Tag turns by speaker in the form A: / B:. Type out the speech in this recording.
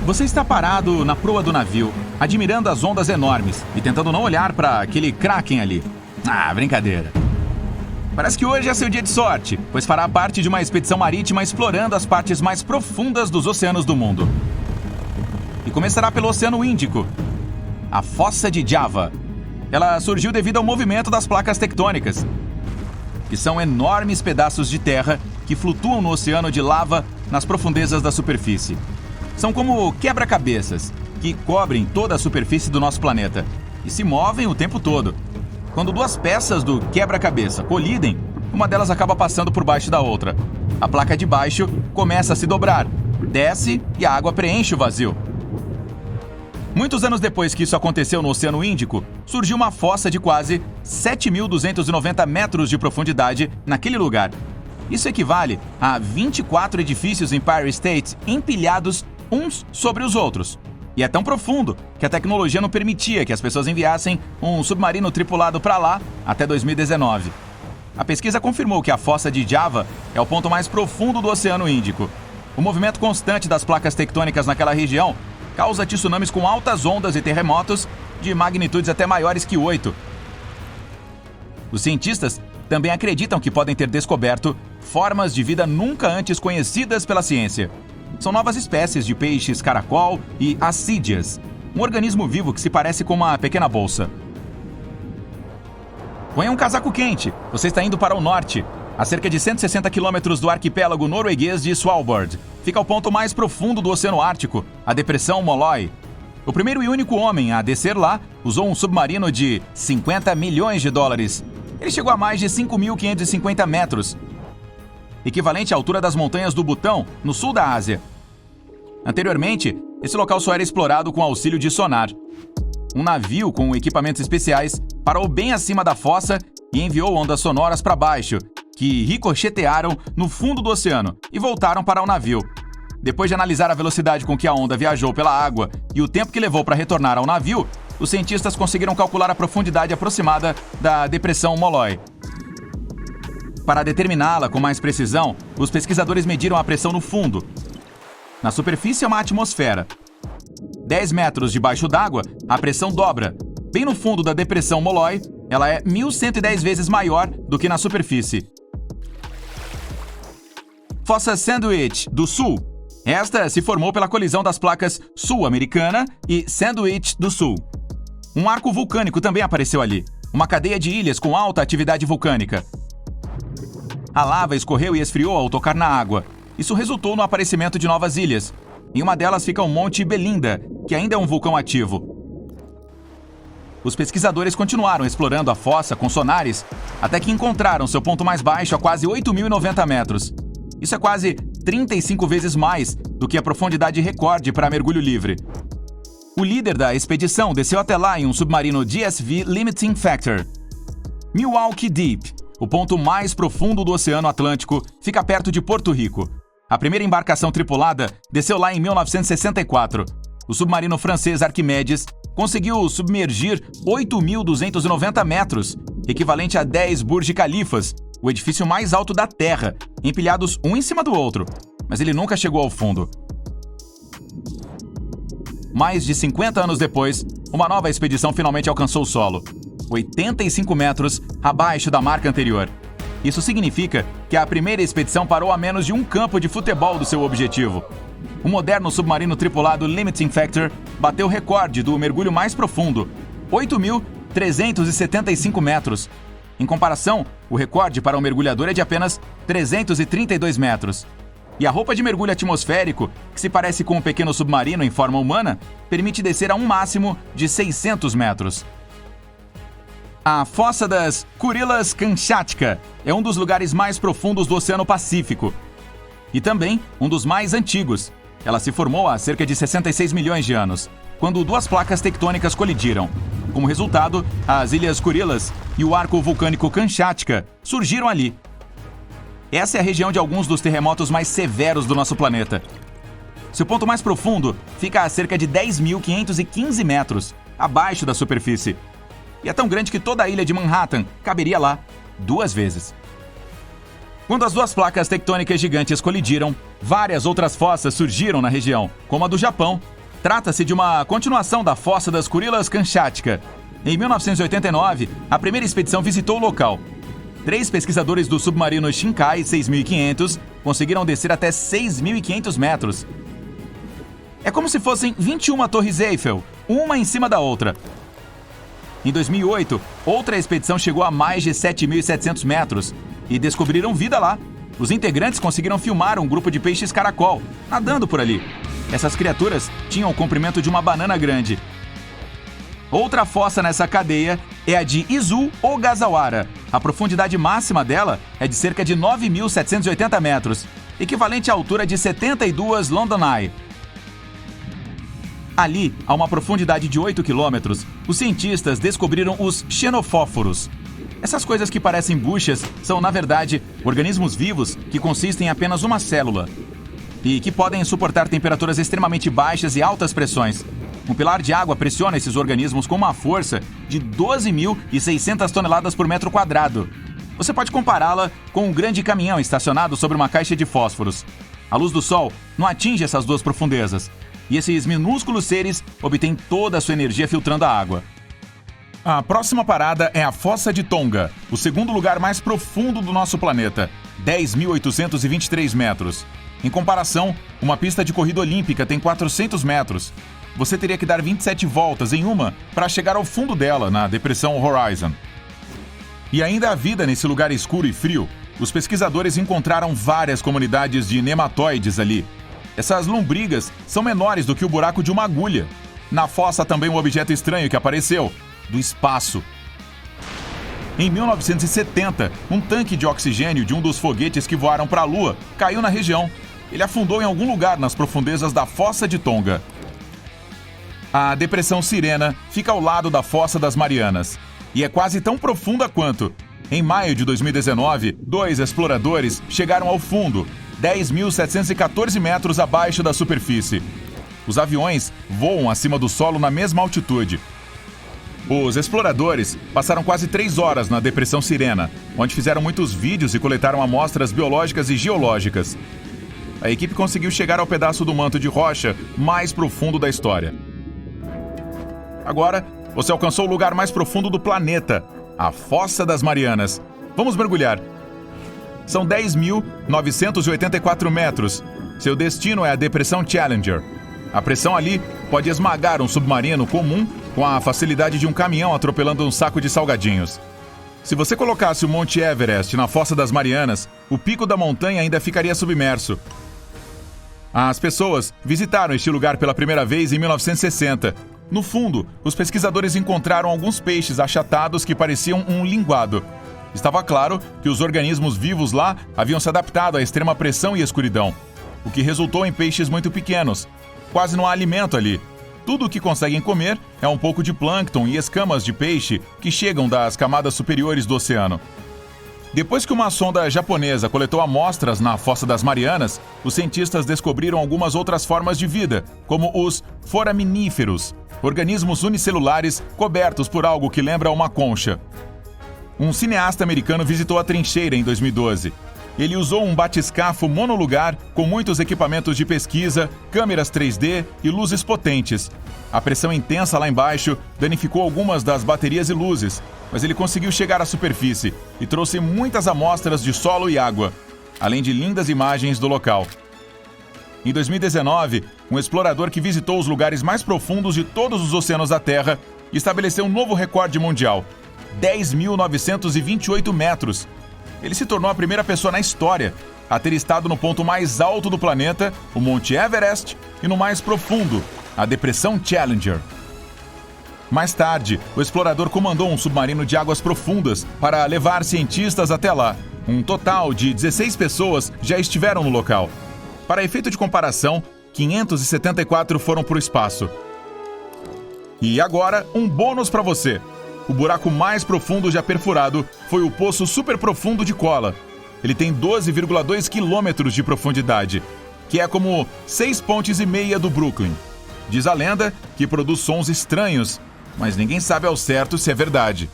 A: Você está parado na proa do navio, admirando as ondas enormes e tentando não olhar para aquele kraken ali. Ah, brincadeira. Parece que hoje é seu dia de sorte, pois fará parte de uma expedição marítima explorando as partes mais profundas dos oceanos do mundo. E começará pelo Oceano Índico, a Fossa de Java. Ela surgiu devido ao movimento das placas tectônicas, que são enormes pedaços de terra que flutuam no oceano de lava nas profundezas da superfície. São como quebra-cabeças, que cobrem toda a superfície do nosso planeta e se movem o tempo todo. Quando duas peças do quebra-cabeça colidem, uma delas acaba passando por baixo da outra. A placa de baixo começa a se dobrar, desce e a água preenche o vazio. Muitos anos depois que isso aconteceu no Oceano Índico, surgiu uma fossa de quase 7.290 metros de profundidade naquele lugar. Isso equivale a 24 edifícios Empire State empilhados uns sobre os outros. E é tão profundo que a tecnologia não permitia que as pessoas enviassem um submarino tripulado para lá até 2019. A pesquisa confirmou que a Fossa de Java é o ponto mais profundo do Oceano Índico. O movimento constante das placas tectônicas naquela região causa tsunamis com altas ondas e terremotos de magnitudes até maiores que 8. Os cientistas também acreditam que podem ter descoberto formas de vida nunca antes conhecidas pela ciência. São novas espécies de peixes caracol e assídeas, um organismo vivo que se parece com uma pequena bolsa. Ponha um casaco quente, você está indo para o norte, a cerca de 160 quilômetros do arquipélago norueguês de Svalbard. Fica o ponto mais profundo do Oceano Ártico, a Depressão Molloy. O primeiro e único homem a descer lá usou um submarino de 50 milhões de dólares. Ele chegou a mais de 5.550 metros, equivalente à altura das montanhas do Butão, no sul da Ásia. Anteriormente, esse local só era explorado com auxílio de sonar. Um navio com equipamentos especiais parou bem acima da fossa e enviou ondas sonoras para baixo, que ricochetearam no fundo do oceano e voltaram para o navio. Depois de analisar a velocidade com que a onda viajou pela água e o tempo que levou para retornar ao navio, os cientistas conseguiram calcular a profundidade aproximada da Depressão Molloy. Para determiná-la com mais precisão, os pesquisadores mediram a pressão no fundo. Na superfície é uma atmosfera. 10 metros debaixo d'água, a pressão dobra. Bem no fundo da Depressão Molloy, ela é 1.110 vezes maior do que na superfície. Fossa Sandwich do Sul. Esta se formou pela colisão das placas Sul-Americana e Sandwich do Sul. Um arco vulcânico também apareceu ali, uma cadeia de ilhas com alta atividade vulcânica. A lava escorreu e esfriou ao tocar na água. Isso resultou no aparecimento de novas ilhas. Em uma delas fica o Monte Belinda, que ainda é um vulcão ativo. Os pesquisadores continuaram explorando a fossa com sonares até que encontraram seu ponto mais baixo a quase 8.090 metros. Isso é quase 35 vezes mais do que a profundidade recorde para mergulho livre. O líder da expedição desceu até lá em um submarino DSV Limiting Factor. Milwaukee Deep, o ponto mais profundo do Oceano Atlântico, fica perto de Porto Rico. A primeira embarcação tripulada desceu lá em 1964. O submarino francês Arquimedes conseguiu submergir 8.290 metros, equivalente a 10 Burj Khalifas, o edifício mais alto da Terra, empilhados um em cima do outro. Mas ele nunca chegou ao fundo. Mais de 50 anos depois, uma nova expedição finalmente alcançou o solo, 85 metros abaixo da marca anterior. Isso significa que a primeira expedição parou a menos de um campo de futebol do seu objetivo. O moderno submarino tripulado Limiting Factor bateu o recorde do mergulho mais profundo, 8.375 metros. Em comparação, o recorde para um mergulhador é de apenas 332 metros. E a roupa de mergulho atmosférico, que se parece com um pequeno submarino em forma humana, permite descer a um máximo de 600 metros. A Fossa das Kurilas Kamchatka é um dos lugares mais profundos do Oceano Pacífico e também um dos mais antigos. Ela se formou há cerca de 66 milhões de anos, quando duas placas tectônicas colidiram. Como resultado, as Ilhas Kurilas e o arco vulcânico Kamchatka surgiram ali. Essa é a região de alguns dos terremotos mais severos do nosso planeta. Seu ponto mais profundo fica a cerca de 10.515 metros, abaixo da superfície. E é tão grande que toda a ilha de Manhattan caberia lá 2 vezes. Quando as duas placas tectônicas gigantes colidiram, várias outras fossas surgiram na região, como a do Japão, Trata-se de uma continuação da Fossa das Kurilas Kamchatka. Em 1989, a primeira expedição visitou o local. 3 pesquisadores do submarino Shinkai 6500 conseguiram descer até 6.500 metros. É como se fossem 21 torres Eiffel, uma em cima da outra. Em 2008, outra expedição chegou a mais de 7.700 metros e descobriram vida lá. Os integrantes conseguiram filmar um grupo de peixes caracol, nadando por ali. Essas criaturas tinham o comprimento de uma banana grande. Outra fossa nessa cadeia é a de Izu Ogasawara. A profundidade máxima dela é de cerca de 9.780 metros, equivalente à altura de 72 London Eye. Ali, a uma profundidade de 8 quilômetros, os cientistas descobriram os xenofóforos. Essas coisas que parecem buchas são, na verdade, organismos vivos que consistem em apenas uma célula e que podem suportar temperaturas extremamente baixas e altas pressões. Um pilar de água pressiona esses organismos com uma força de 12.600 toneladas por metro quadrado. Você pode compará-la com um grande caminhão estacionado sobre uma caixa de fósforos. A luz do sol não atinge essas duas profundezas, e esses minúsculos seres obtêm toda a sua energia filtrando a água. A próxima parada é a Fossa de Tonga, o segundo lugar mais profundo do nosso planeta, 10.823 metros. Em comparação, uma pista de corrida olímpica tem 400 metros. Você teria que dar 27 voltas em uma para chegar ao fundo dela, na depressão Horizon. E ainda há vida nesse lugar escuro e frio. Os pesquisadores encontraram várias comunidades de nematóides ali. Essas lombrigas são menores do que o buraco de uma agulha. Na fossa também um objeto estranho que apareceu, do espaço. Em 1970, um tanque de oxigênio de um dos foguetes que voaram para a Lua caiu na região. Ele afundou em algum lugar nas profundezas da Fossa de Tonga. A Depressão Sirena fica ao lado da Fossa das Marianas e é quase tão profunda quanto. Em maio de 2019, 2 exploradores chegaram ao fundo, 10.714 metros abaixo da superfície. Os aviões voam acima do solo na mesma altitude. Os exploradores passaram quase 3 horas na Depressão Sirena, onde fizeram muitos vídeos e coletaram amostras biológicas e geológicas. A equipe conseguiu chegar ao pedaço do manto de rocha mais profundo da história. Agora, você alcançou o lugar mais profundo do planeta, a Fossa das Marianas. Vamos mergulhar. São 10.984 metros. Seu destino é a Depressão Challenger. A pressão ali pode esmagar um submarino comum com a facilidade de um caminhão atropelando um saco de salgadinhos. Se você colocasse o Monte Everest na Fossa das Marianas, o pico da montanha ainda ficaria submerso. As pessoas visitaram este lugar pela primeira vez em 1960. No fundo, os pesquisadores encontraram alguns peixes achatados que pareciam um linguado. Estava claro que os organismos vivos lá haviam se adaptado à extrema pressão e escuridão, o que resultou em peixes muito pequenos. Quase não há alimento ali. Tudo o que conseguem comer é um pouco de plâncton e escamas de peixe que chegam das camadas superiores do oceano. Depois que uma sonda japonesa coletou amostras na Fossa das Marianas, os cientistas descobriram algumas outras formas de vida, como os foraminíferos, organismos unicelulares cobertos por algo que lembra uma concha. Um cineasta americano visitou a trincheira em 2012. Ele usou um batiscafo monolugar com muitos equipamentos de pesquisa, câmeras 3D e luzes potentes. A pressão intensa lá embaixo danificou algumas das baterias e luzes, mas ele conseguiu chegar à superfície e trouxe muitas amostras de solo e água, além de lindas imagens do local. Em 2019, um explorador que visitou os lugares mais profundos de todos os oceanos da Terra estabeleceu um novo recorde mundial, 10.928 metros. Ele se tornou a primeira pessoa na história a ter estado no ponto mais alto do planeta, o Monte Everest, e no mais profundo, a Depressão Challenger. Mais tarde, o explorador comandou um submarino de águas profundas para levar cientistas até lá. Um total de 16 pessoas já estiveram no local. Para efeito de comparação, 574 foram para o espaço. E agora, um bônus para você. O buraco mais profundo já perfurado foi o Poço Superprofundo de Kola. Ele tem 12,2 quilômetros de profundidade, que é como 6 pontes e meia do Brooklyn. Diz a lenda que produz sons estranhos, mas ninguém sabe ao certo se é verdade.